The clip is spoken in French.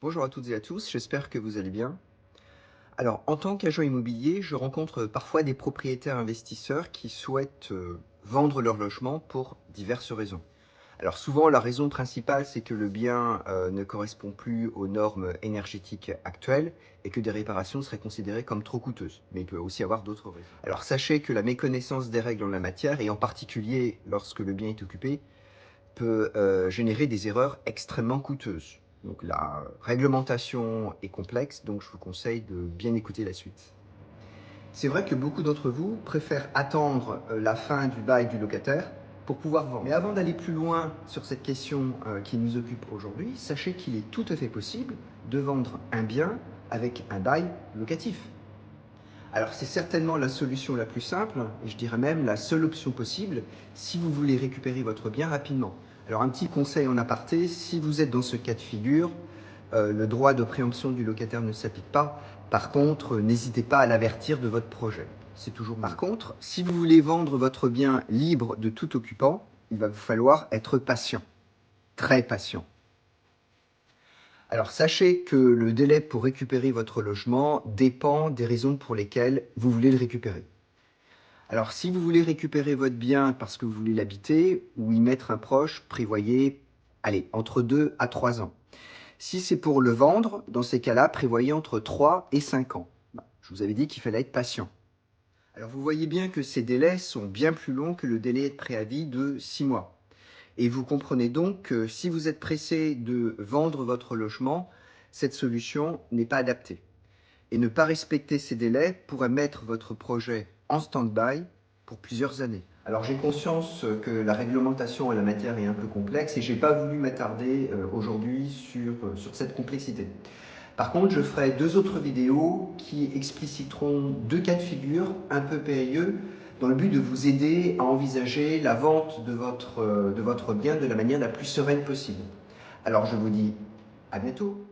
Bonjour à toutes et à tous, j'espère que vous allez bien. Alors, en tant qu'agent immobilier, je rencontre parfois des propriétaires investisseurs qui souhaitent vendre leur logement pour diverses raisons. Alors souvent, la raison principale, c'est que le bien ne correspond plus aux normes énergétiques actuelles et que des réparations seraient considérées comme trop coûteuses. Mais il peut aussi y avoir d'autres raisons. Alors sachez que la méconnaissance des règles en la matière, et en particulier lorsque le bien est occupé, peut générer des erreurs extrêmement coûteuses. Donc la réglementation est complexe, donc je vous conseille de bien écouter la suite. C'est vrai que beaucoup d'entre vous préfèrent attendre la fin du bail du locataire pour pouvoir vendre. Mais avant d'aller plus loin sur cette question qui nous occupe aujourd'hui, sachez qu'il est tout à fait possible de vendre un bien avec un bail locatif. Alors c'est certainement la solution la plus simple, et je dirais même la seule option possible si vous voulez récupérer votre bien rapidement. Alors un petit conseil en aparté, si vous êtes dans ce cas de figure, le droit de préemption du locataire ne s'applique pas. Par contre, n'hésitez pas à l'avertir de votre projet. C'est toujours mieux. Par contre, si vous voulez vendre votre bien libre de tout occupant, il va vous falloir être patient, très patient. Alors sachez que le délai pour récupérer votre logement dépend des raisons pour lesquelles vous voulez le récupérer. Alors si vous voulez récupérer votre bien parce que vous voulez l'habiter ou y mettre un proche, prévoyez, allez, entre 2 à 3 ans. Si c'est pour le vendre, dans ces cas-là, prévoyez entre 3 et 5 ans. Je vous avais dit qu'il fallait être patient. Alors vous voyez bien que ces délais sont bien plus longs que le délai de préavis de 6 mois. Et vous comprenez donc que si vous êtes pressé de vendre votre logement, cette solution n'est pas adaptée. Et ne pas respecter ces délais pourrait mettre votre projet en stand-by pour plusieurs années. Alors j'ai conscience que la réglementation en la matière est un peu complexe et je n'ai pas voulu m'attarder aujourd'hui sur cette complexité. Par contre, je ferai deux autres vidéos qui expliciteront deux cas de figure un peu périlleux dans le but de vous aider à envisager la vente de votre bien de la manière la plus sereine possible. Alors je vous dis à bientôt.